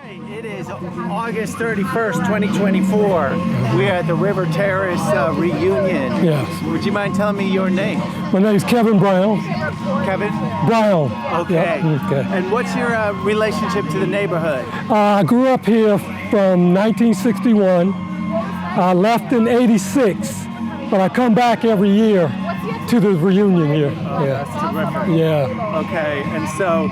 It is August 31st, 2024. We are at the River Terrace reunion. Yes. Would you mind telling me your name? My name is Kevin Brown. Kevin? Brown. Okay. Yep. Okay. And what's your relationship to the neighborhood? I grew up here from 1961. I left in '86, but I come back every year to the reunion here. Oh, yeah. That's terrific. Yeah. Okay. And so,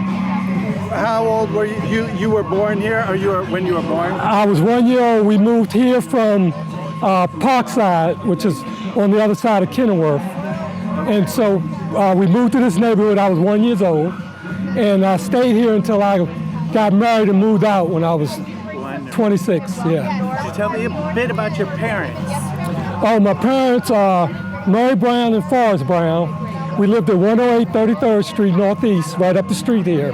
how old were you? You were born here, or when you were born? I was 1 year old. We moved here from Parkside, which is on the other side of Kenilworth. And so we moved to this neighborhood. I was 1 year old, and I stayed here until I got married and moved out when I was 26. Yeah. Could you tell me a bit about your parents? Oh, my parents are Mary Brown and Forrest Brown. We lived at 108 33rd Street Northeast, right up the street here.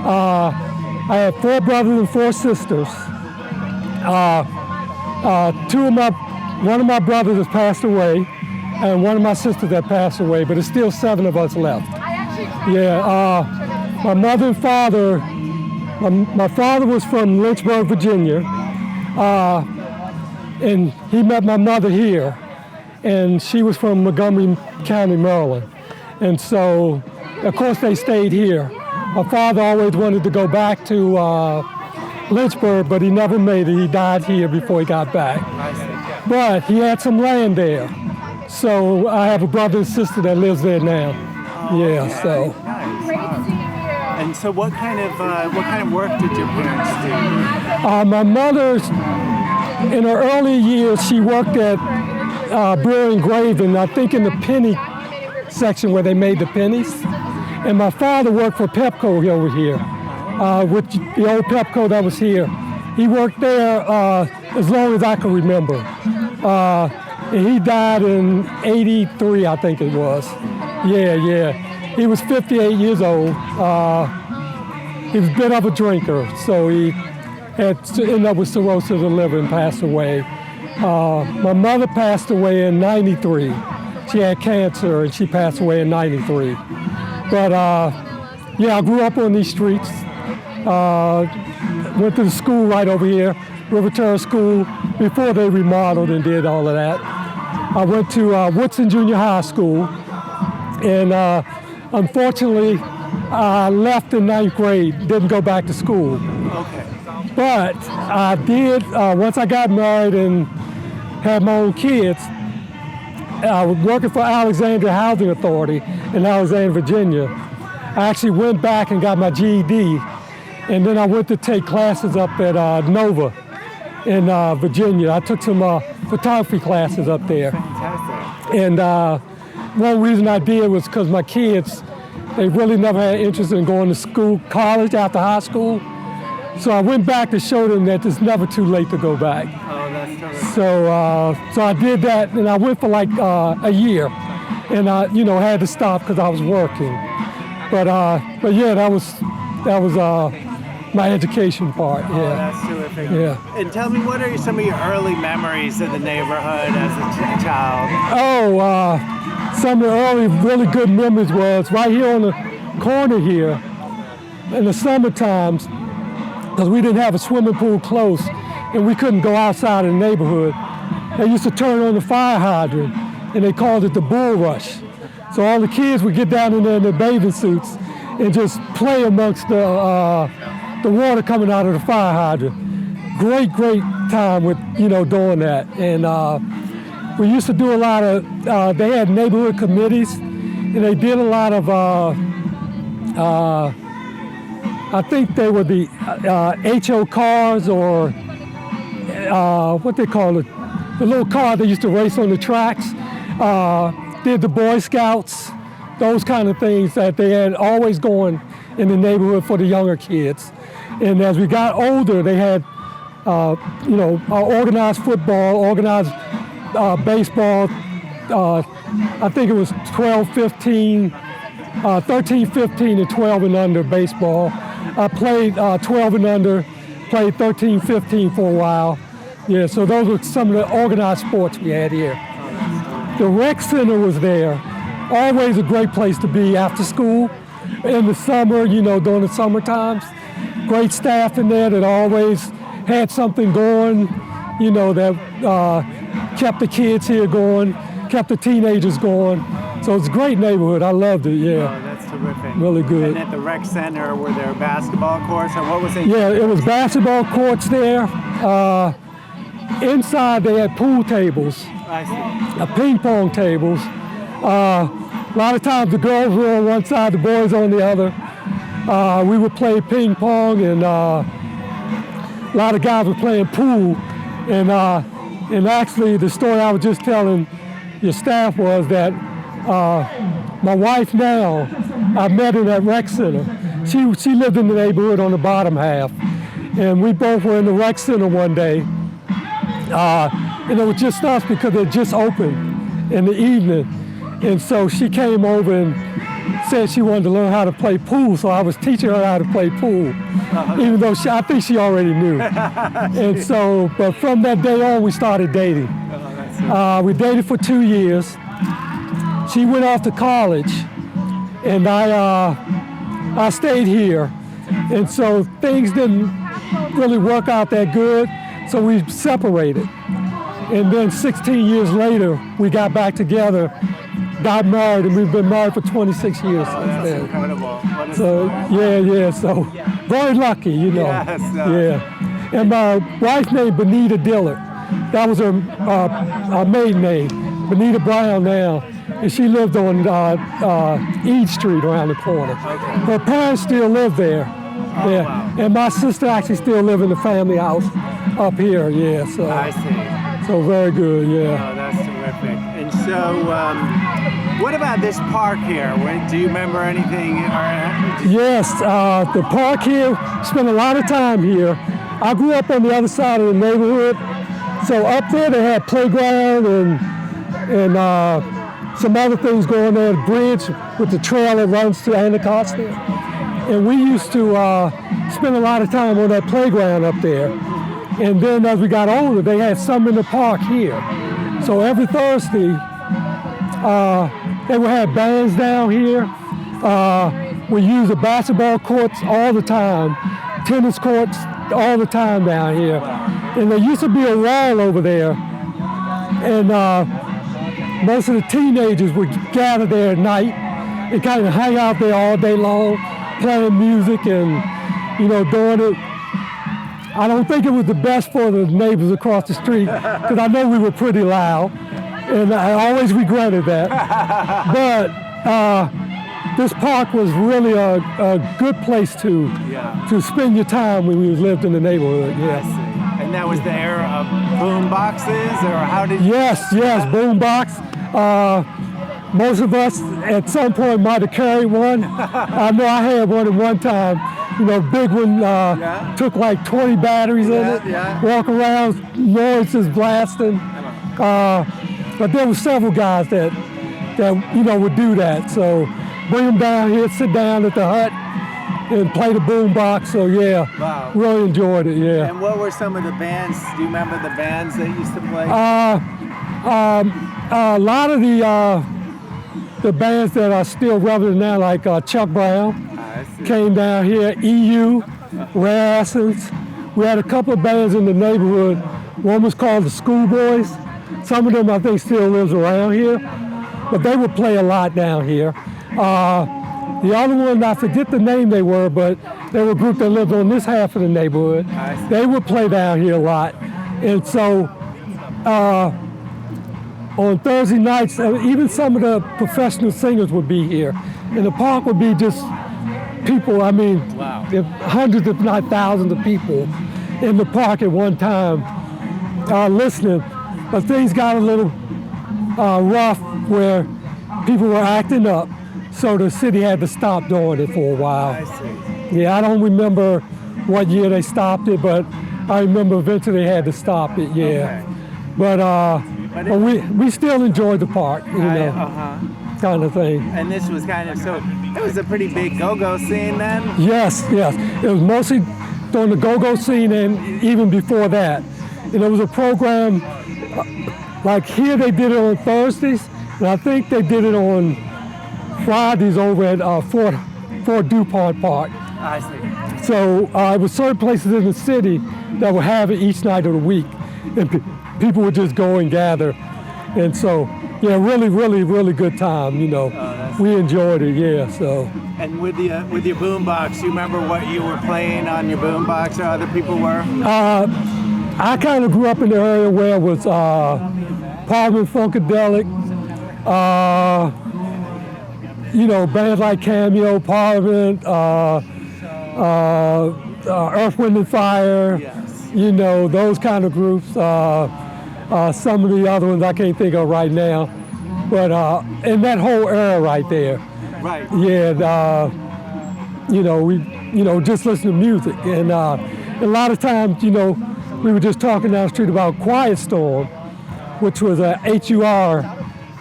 I had 4 brothers and 4 sisters. One of my brothers has passed away, and one of my sisters that passed away, but there's still 7 of us left. Yeah, my mother and father, my father was from Lynchburg, Virginia, and he met my mother here, and she was from Montgomery County, Maryland. And so, of course, they stayed here. My father always wanted to go back to Lynchburg, but he never made it. He died here before he got back. But he had some land there. So I have a brother and sister that lives there now. Yeah, okay. so. Nice. And so what kind of work did your parents do? My mother, in her early years, she worked at Brewer Engraving, I think in the penny section where they made the pennies. And my father worked for Pepco over here, with the old Pepco that was here. He worked there as long as I can remember. And he died in '83, I think it was. Yeah. He was 58 years old. He was a bit of a drinker, so he had ended up with cirrhosis of the liver and passed away. My mother passed away in '93. She had cancer and she passed away in '93. But yeah, I grew up on these streets. Went to the school right over here, River Terrace School, before they remodeled and did all of that. I went to Woodson Junior High School, and unfortunately, I left in 9th grade, didn't go back to school. Okay. But I did, once I got married and had my own kids, I was working for Alexandria Housing Authority in Alexandria, Virginia. I actually went back and got my GED, and then I went to take classes up at Nova in Virginia. I took some photography classes up there. Fantastic. And one reason I did was because my kids, they really never had interest in going to school, college after high school. So I went back to show them that it's never too late to go back. Oh, that's terrific. So I did that, and I went for like a year, and I, had to stop because I was working. But yeah, that was my education part. Yeah. Oh, that's terrific. Yeah. And tell me, what are some of your early memories of the neighborhood as a child? Oh, some of the early really good memories was right here on the corner here in the summer times, because we didn't have a swimming pool close and we couldn't go outside of the neighborhood. They used to turn on the fire hydrant and they called it the bull rush. So all the kids would get down in there in their bathing suits and just play amongst the water coming out of the fire hydrant. Great time with, doing that. And we used to do a lot of, they had neighborhood committees, and they did a lot of, I think they were the HO cars, or what they call it, the little car they used to race on the tracks. Did the Boy Scouts, those kind of things that they had always going in the neighborhood for the younger kids. And as we got older, they had, organized football, organized baseball. I think it was 13, 15, and 12 and under baseball. I played 12 and under, played 13, 15 for a while. Yeah, so those were some of the organized sports we had here. The rec center was there. Always a great place to be after school. In the summer, during the summer times. great staff in there that always had something going, that kept the kids here going, kept the teenagers going. So it's a great neighborhood. I loved it, yeah. Oh, that's terrific. Really good. And at the rec center, were there basketball courts, or what was it? Yeah, it was basketball courts there. Inside they had pool tables, I see. ping pong tables. A lot of times the girls were on one side, the boys on the other. We would play ping pong, and a lot of guys were playing pool. And actually, the story I was just telling your staff was that my wife now, I met in that rec center. She lived in the neighborhood on the bottom half, and we both were in the rec center one day. And it was just us because it just opened in the evening. And so she came over and said she wanted to learn how to play pool. So I was teaching her how to play pool, even though I think she already knew. And so, but from that day on, we started dating. We dated for 2 years. She went off to college, and I stayed here. And so things didn't really work out that good. So we separated. And then 16 years later, we got back together, got married, and we've been married for 26 years since then. Incredible. So, so very lucky, Yes, Yeah. And my wife named Benita Dillard. That was her maiden name, Benita Brown now. And she lived on Eade Street around the corner. Okay. Her parents still live there. Yeah. Wow. And my sister actually still lives in the family house up here, yeah. So, I see. so very good, yeah. Oh, that's terrific. And so, what about this park here? Do you remember anything? Yes, the park here, spent a lot of time here. I grew up on the other side of the neighborhood. So up there they had playground and some other things going there, the bridge with the trail that runs to Anacostia. And we used to spend a lot of time on that playground up there. And then as we got older, they had some in the park here. So every Thursday, they would have bands down here. We use the basketball courts all the time, tennis courts all the time down here. And there used to be a wall over there. And most of the teenagers would gather there at night and kind of hang out there all day long, playing music and, doing it. I don't think it was the best for the neighbors across the street because I know we were pretty loud, and I always regretted that. But this park was really a good place to spend your time when you lived in the neighborhood. I see. And that was the era of boom boxes, or how did you? Yes, boom box. Most of us at some point might have carried one. I know I had one at one time. Big one, took like 20 batteries in it. Yeah. Walk around, noises blasting. But there were several guys that would do that. So bring them down here, sit down at the hut, and play the boom box. So Wow. really enjoyed it. Yeah. And what were some of the bands? Do you remember the bands that used to play? A lot of the bands that are still relevant now, like Chuck Brown, came down here. EU, Rare Essence. We had a couple of bands in the neighborhood. One was called the Schoolboys. Some of them I think still lives around here, but they would play a lot down here. The other one, I forget the name they were, but they were a group that lived on this half of the neighborhood. They would play down here a lot. And so on Thursday nights, even some of the professional singers would be here. And the park would be just people, hundreds if not thousands of people in the park at one time listening. But things got a little rough where people were acting up, so the city had to stop doing it for a while. I see. Yeah, I don't remember what year they stopped it, but I remember eventually they had to stop it, yeah. Okay. But we still enjoyed the park, kind of thing. And this was it was a pretty big go-go scene then? Yes. It was mostly during the go-go scene and even before that. And it was a program, like here they did it on Thursdays, and I think they did it on Fridays over at Fort DuPont Park. I see. So it was certain places in the city that would have it each night of the week, and people would just go and gather. And so, yeah, really, really, really good time. You know, we enjoyed it. Yeah. So. And with your boombox, you remember what you were playing on your boombox, or other people were? I kind of grew up in the area where it was Parliament Funkadelic, you know, bands like Cameo, Parliament, Earth, Wind and Fire, Yes. you know, those kind of groups. Some of the other ones I can't think of right now, but in that whole era right there. Right. Yeah, you know, just listen to music, and a lot of times, you know, we were just talking down the street about Quiet Storm, which was a HUR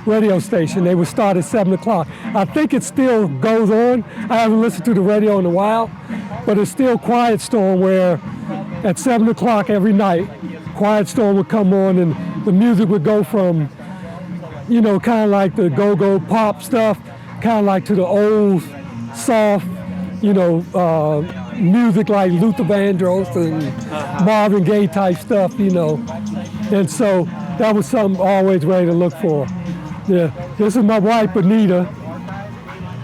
radio station. They would start at 7 o'clock. I think it still goes on. I haven't listened to the radio in a while, but it's still Quiet Storm, where at 7 o'clock every night, Quiet Storm would come on, and the music would go from, you know, kind of like the go-go pop stuff, kind of like to the old soft, you know, music like Luther Vandross and Marvin Gaye type stuff, you know. And so that was something always ready to look for. Yeah, this is my wife, Anita.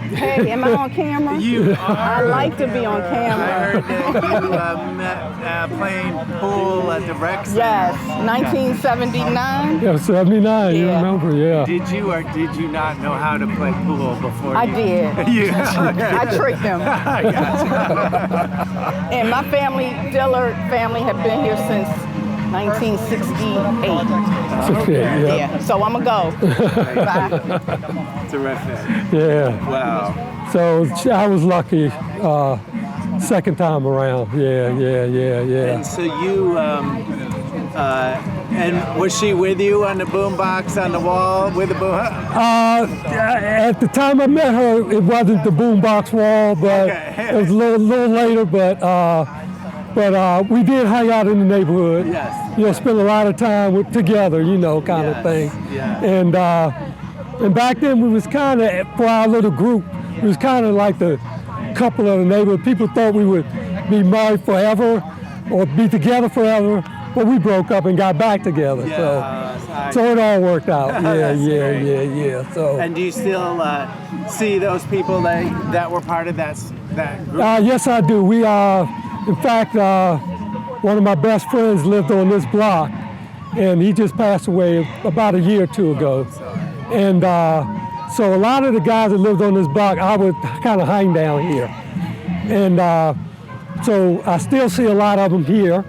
Hey, am I on camera? You I like to be on I camera. heard that you met playing pool at the rec center. Yes, 1979. Yeah, 79, you Yeah. remember, yeah. Did you or did you not know how to play pool before? I did. Yeah. Okay. I tricked them. I gotcha. And my family, Dillard family, have been here since 1968. Yeah. Yeah, so I'm going to go. Bye. Terrific. Yeah. Wow. So I was lucky second time around. Yeah. And so you, and was she with you on the boombox on the wall with the boom? At the time I met her, it wasn't the boombox wall, but Okay. it was a little later. But we did hang out in the neighborhood. Yes. You know, spend a lot of time together. You know, kind of Yes, thing. yeah. And back then we was kind of, for our little group, we was kind of like the couple of the neighborhood. People thought we would be married forever or be together forever, but we broke up and got back together. So it all worked out. Yeah. So. And do you still see those people that were part of that group? Yes, I do. We in fact, one of my best friends lived on this block, and he just passed away about a year or two ago. And so a lot of the guys that lived on this block, I would kind of hang down here. And so I still see a lot of them here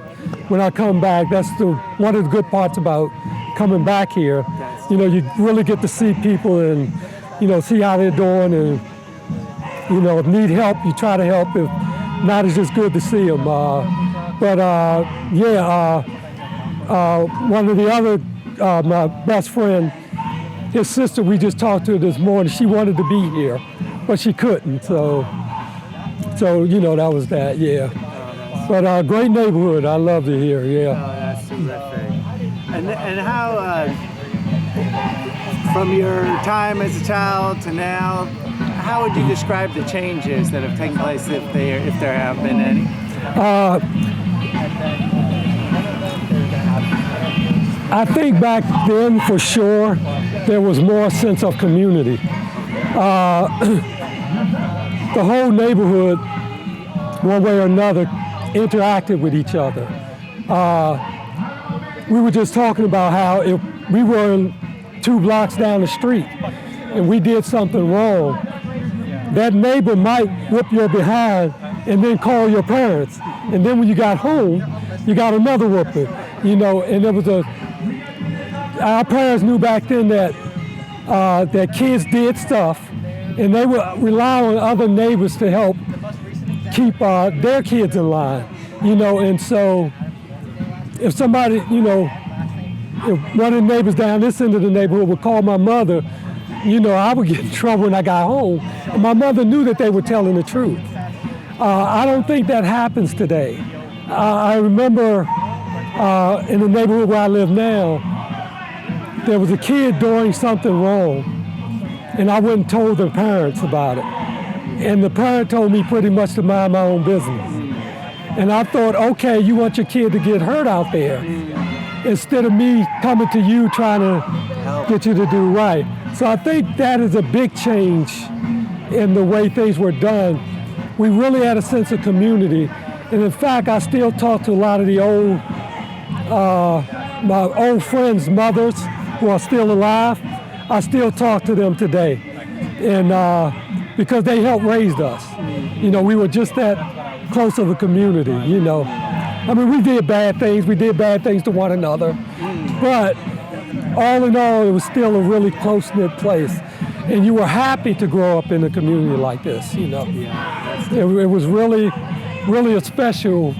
when I come back. That's one of the good parts about coming back here. You know, you really get to see people and, you know, see how they're doing, and, you know, if need help, you try to help. If not, it's just good to see them. One of the other, my best friend, his sister, we just talked to her this morning. She wanted to be here, but she couldn't. So you know, that was that. Yeah. But great neighborhood. I loved it here. Yeah. Oh, that's terrific. And how, from your time as a child to now, how would you describe the changes that have taken place, if there have been any? I think back then, for sure, there was more sense of community. The whole neighborhood, one way or another, interacted with each other. We were just talking about how if we were 2 blocks down the street and we did something wrong, that neighbor might whip your behind and then call your parents. And then when you got home, you got another whooping, you know, and there was our parents knew back then that kids did stuff, and they would rely on other neighbors to help keep their kids in line, you know. And so if somebody, you know, if one of the neighbors down this end of the neighborhood would call my mother, you know, I would get in trouble when I got home. And my mother knew that they were telling the truth. I don't think that happens today. I remember in the neighborhood where I live now, there was a kid doing something wrong, and I went and told their parents about it. And the parent told me pretty much to mind my own business. And I thought, okay, you want your kid to get hurt out there, instead of me coming to you trying to get you to do right. So I think that is a big change in the way things were done. We really had a sense of community. And in fact, I still talk to a lot of the my old friends' mothers who are still alive. I still talk to them today. And because they helped raise us. You know, we were just that close of a community, you know. I mean, we did bad things to one another, but all in all, it was still a really close-knit place. And you were happy to grow up in a community like this, you know. It was really, really a special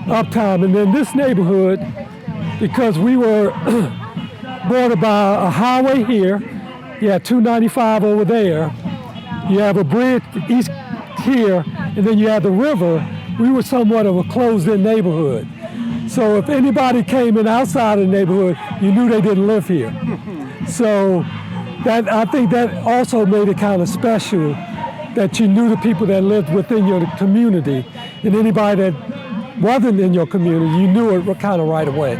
uptime. And then this neighborhood, because we were bordered by a highway here, you had 295 over there, you have a bridge east here, and then you have the river. We were somewhat of a closed-in neighborhood. So if anybody came in outside of the neighborhood, you knew they didn't live here. So I think that also made it kind of special, that you knew the people that lived within your community, and anybody that wasn't in your community, you knew it kind of right away.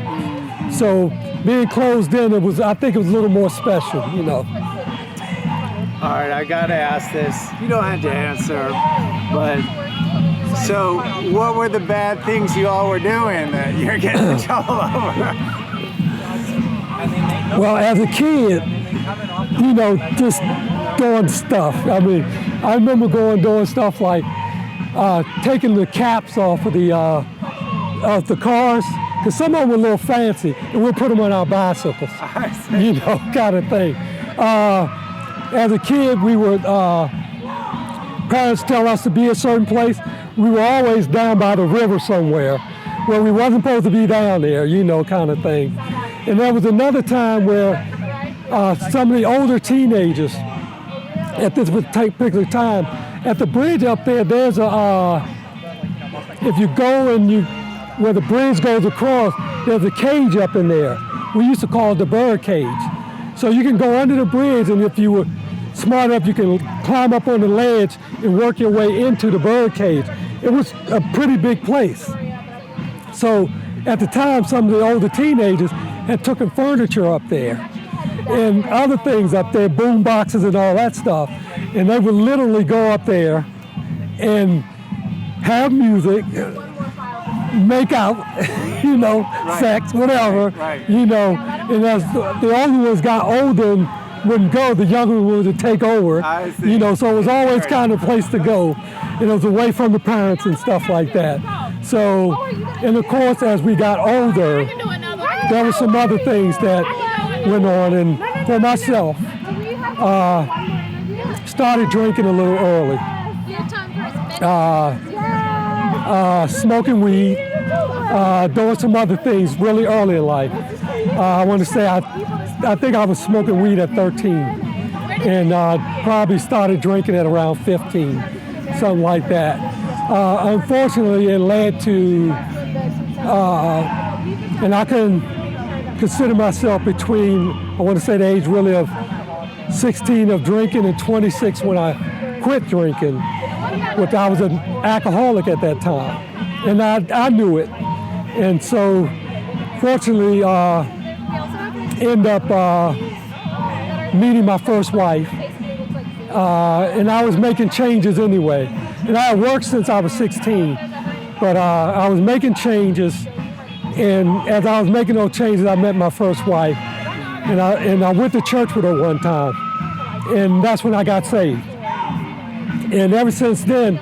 So being closed in, I think it was a little more special, you know. All right, I gotta ask this. You don't have to answer, but so what were the bad things you all were doing that you're getting in trouble over? Well, as a kid, you know, just doing stuff. I mean, I remember doing stuff like taking the caps off of the cars, because some of them were a little fancy, and we'll put them on our bicycles, you know, kind of thing. As a kid, we would, parents tell us to be a certain place. We were always down by the river somewhere where we wasn't supposed to be down there, you know, kind of thing. And there was another time where some of the older teenagers at this particular time, at the bridge up there, there's if you go and where the bridge goes across, there's a cage up in there. We used to call it the bird cage. So you can go under the bridge, and if you were smart enough, you can climb up on the ledge and work your way into the bird cage. It was a pretty big place. So at the time, some of the older teenagers had taken furniture up there and other things up there, boom boxes and all that stuff. And they would literally go up there and have music, make out, you know, sex, whatever, you know. And as the older ones got older and wouldn't go, the younger ones would take over, you know. So it was always kind of a place to go. And it was away from the parents and stuff like that. So, and of course, as we got older, there were some other things that went on. And for myself, started drinking a little early. Smoking weed, doing some other things really early in life. I want to say I think I was smoking weed at 13, and probably started drinking at around 15, something like that. Unfortunately, it led to, and I can consider myself between, I want to say the age really of 16 of drinking and 26 when I quit drinking, which I was an alcoholic at that time, and I knew it. And so, fortunately, end up meeting my first wife, and I was making changes anyway. And I had worked since I was 16, but I was making changes, and as I was making those changes, I met my first wife, and I went to church with her one time, and that's when I got saved. And ever since then,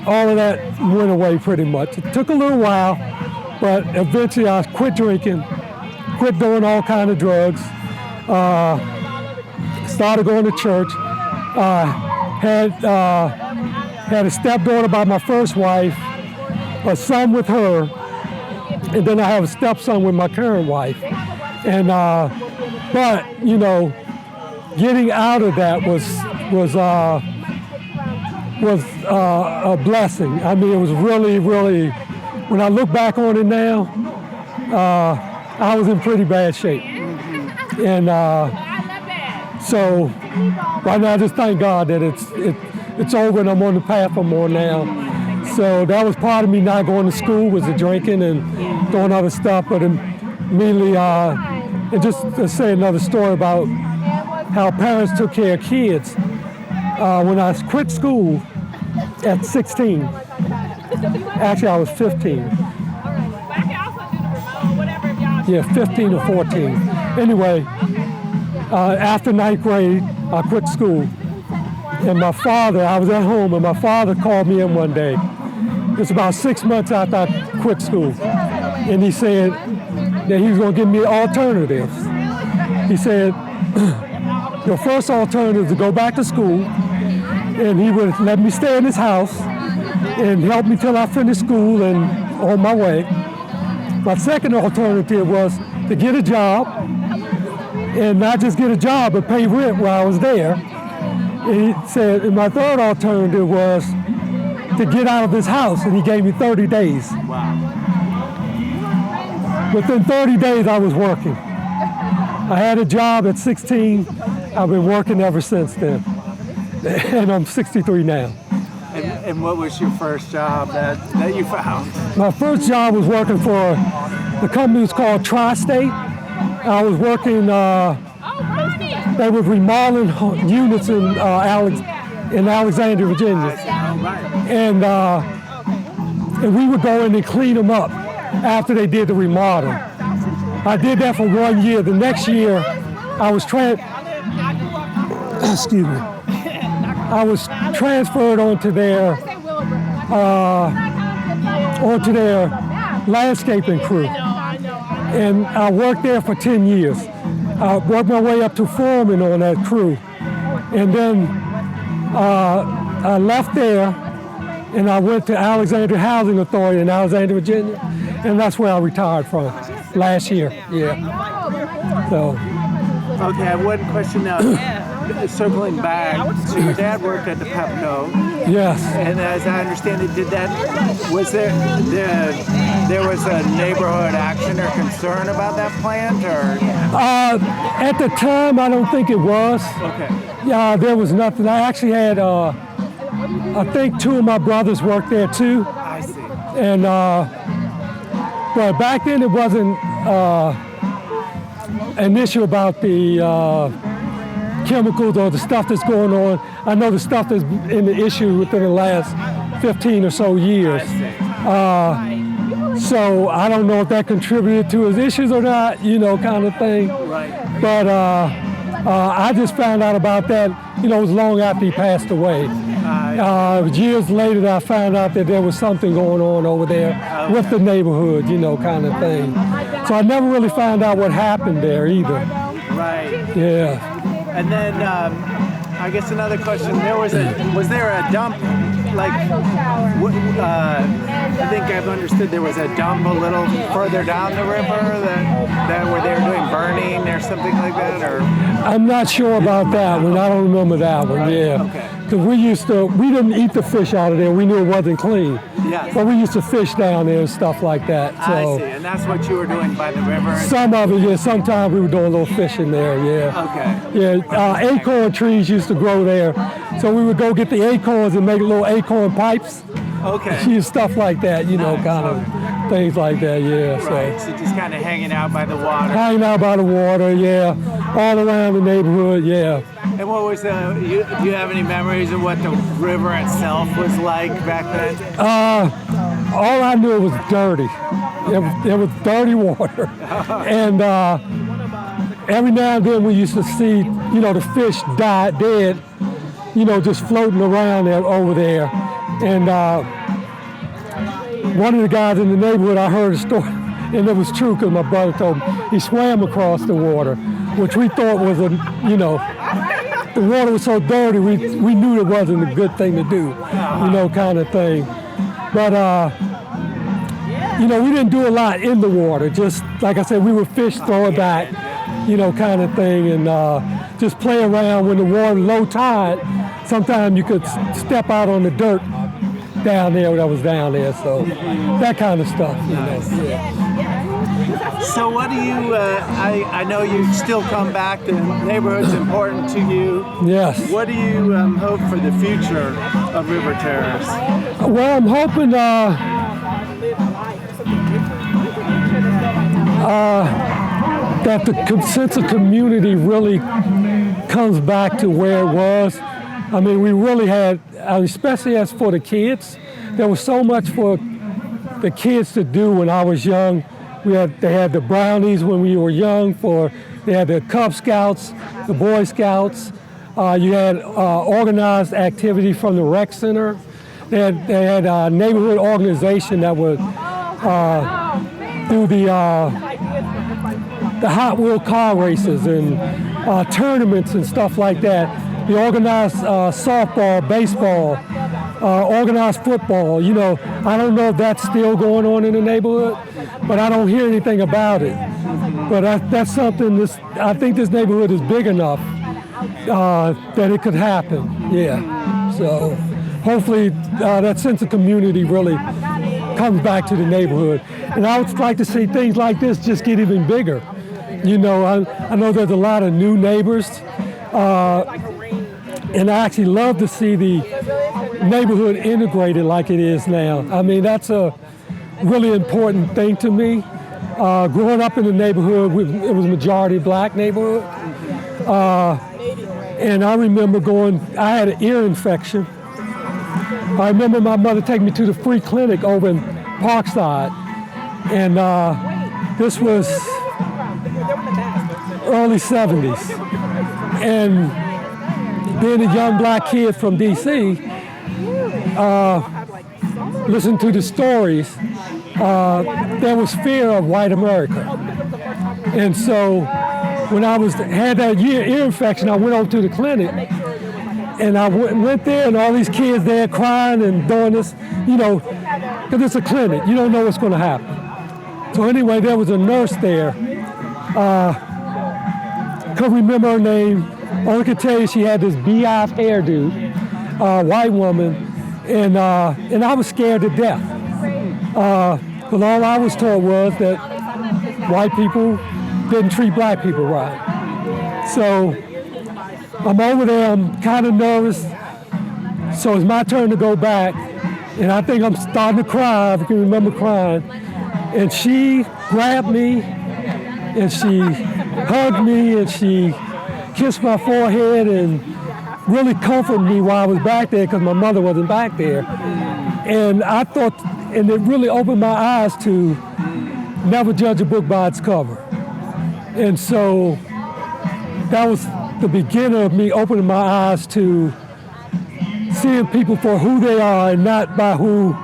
all of that went away pretty much. It took a little while, but eventually I quit drinking, quit doing all kinds of drugs, started going to church, had a stepdaughter by my first wife, a son with her, and then I have a stepson with my current wife. And but you know, getting out of that was a blessing. I mean, it was really, really, when I look back on it now, I was in pretty bad shape. And so right now I just thank God that it's over and I'm on the path for more now. So that was part of me not going to school, was the drinking and doing other stuff. But immediately, and just to say another story about how parents took care of kids. When I quit school at 16, actually I was 15. Yeah, 15 or 14. Anyway, after 9th grade, I quit school. And my father, I was at home, and my father called me in one day. It's about 6 months after I quit school. And he said that he was going to give me alternatives. He said, your first alternative is to go back to school, and he would let me stay in his house and help me till I finished school and on my way. My second alternative was to get a job, and not just get a job, but pay rent while I was there. And he said, and my third alternative was to get out of this house, and he gave me 30 days. Wow. Within 30 days, I was working. I had a job at 16. I've been working ever since then. And I'm 63 now. And what was your first job that you found? My first job was working for the company was called Tri-State. I was working, they were remodeling units in Alexandria, Virginia. And we would go in and clean them up after they did the remodel. I did that for 1 year. The next year, I was transferred onto their landscaping crew, and I worked there for 10 years. I worked my way up to foreman on that crew, and then I left there, and I went to Alexandria Housing Authority in Alexandria, Virginia, and that's where I retired from last year. Yeah. So. Okay, I have one question now. Circling back, so your dad worked at the Pepco. Yes. And as I understand it, was there was a neighborhood action or concern about that plant, or? At the time, I don't think it was. Okay. Yeah, there was nothing. I actually had, I think 2 of my brothers worked there too. I see. And, but back then it wasn't an issue about the chemicals or the stuff that's going on. I know the stuff that's in the issue within the last 15 or so years. So I don't know if that contributed to his issues or not, kind of thing. Right. But I just found out about that, it was long after he passed away. Years later, I found out that there was something going on over there with the neighborhood, kind of thing. So I never really found out what happened there either. Right. Yeah. And then I guess another question: was there a dump? Like, I think I've understood there was a dump a little further down the river that where they were doing burning or something like that, or? I'm not sure about that one. I don't remember that one. Yeah. Okay. Because we didn't eat the fish out of there. We knew it wasn't clean. Yes. But we used to fish down there and stuff like that. So. I see, and that's what you were doing by the river? Some of it, yeah. Sometimes we were doing a little fishing there, yeah. Okay. Yeah, acorn trees used to grow there. So we would go get the acorns and make little acorn pipes. Okay. Stuff like that, kind of things like that, yeah. Right, so just kind of hanging out by the water. Hanging out by the water, yeah. All around the neighborhood, yeah. And what was do you have any memories of what the river itself was like back then? All I knew was dirty. It was dirty water. And every now and then we used to see, the fish dead, just floating around over there. And one of the guys in the neighborhood, I heard a story, and it was true because my brother told me, he swam across the water, which we thought was the water was so dirty, we knew it wasn't a good thing to do, kind of thing. But, we didn't do a lot in the water. Just, like I said, we would fish, throw it back, kind of thing, and just play around when the water low tide. Sometimes you could step out on the dirt down there that was down there, so that kind of stuff, Yeah. So what do you, I know you still come back, the neighborhood's important to you. Yes. What do you hope for the future of River Terrace? Well, I'm hoping that the sense of community really comes back to where it was. I mean, we really had, especially as for the kids, there was so much for the kids to do when I was young. They had the brownies when we were young. They had the Cub Scouts, the Boy Scouts. You had organized activity from the rec center. They had a neighborhood organization that would do the Hot Wheel car races and tournaments and stuff like that. They organized softball, baseball, organized football. You know, I don't know if that's still going on in the neighborhood, but I don't hear anything about it. But that's something, I think this neighborhood is big enough that it could happen, yeah. So hopefully that sense of community really comes back to the neighborhood. And I would like to see things like this just get even bigger. You know, I know there's a lot of new neighbors, and I actually love to see the neighborhood integrated like it is now. I mean, that's a really important thing to me. Growing up in the neighborhood, it was a majority black neighborhood. And I remember I had an ear infection. I remember my mother taking me to the free clinic over in Parkside. And this was early 70s. And being a young black kid from DC, listening to the stories, there was fear of white America. And so when I had that ear infection, I went over to the clinic, and I went there, and all these kids there crying and doing this, you know, because it's a clinic. You don't know what's going to happen. So anyway, there was a nurse there. Couldn't remember her name. All I could tell you, she had this beehive hairdo, white woman, and I was scared to death. Because all I was told was that white people didn't treat black people right. So I'm over there, I'm kind of nervous. So it's my turn to go back, and I think I'm starting to cry, if I can remember crying. And she grabbed me, and she hugged me, and she kissed my forehead and really comforted me while I was back there because my mother wasn't back there. And I thought, and it really opened my eyes to never judge a book by its cover. And so that was the beginning of me opening my eyes to seeing people for who they are and not by who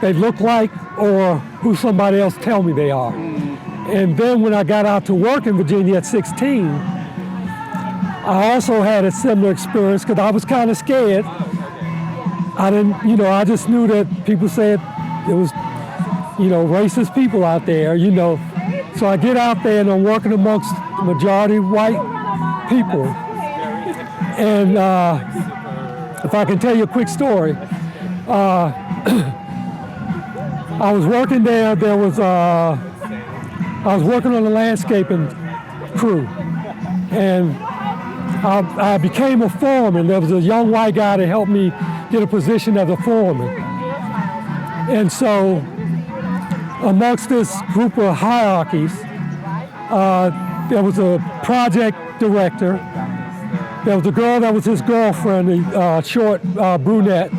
they look like or who somebody else tell me they are. And then when I got out to work in Virginia at 16, I also had a similar experience because I was kind of scared. I didn't, you know, I just knew that people said it was, you know, racist people out there, you know. So I get out there and I'm working amongst majority white people. And if I can tell you a quick story, I was working there. I was working on a landscaping crew, and I became a foreman. There was a young white guy that helped me get a position as a foreman. And so amongst this group of hierarchies, there was a project director. There was a girl that was his girlfriend, a short brunette.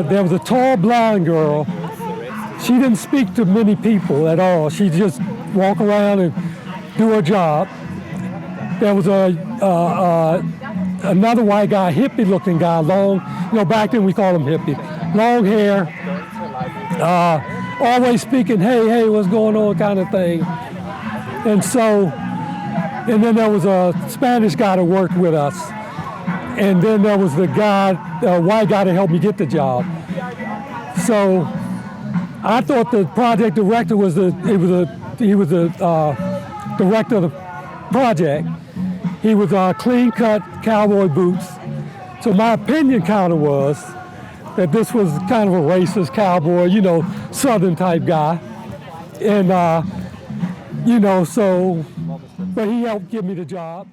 There was a tall blonde girl. She didn't speak to many people at all. She just walk around and do her job. There was another white guy, hippie-looking guy, long, you know, back then we called him hippie, long hair, always speaking, hey, what's going on kind of thing. And then there was a Spanish guy that worked with us. And then there was the white guy that helped me get the job. So I thought the project director was the director of the project. He was clean-cut cowboy boots. So my opinion kind of was that this was kind of a racist cowboy, you know, Southern type guy. And, you know, so, but he helped give me the job.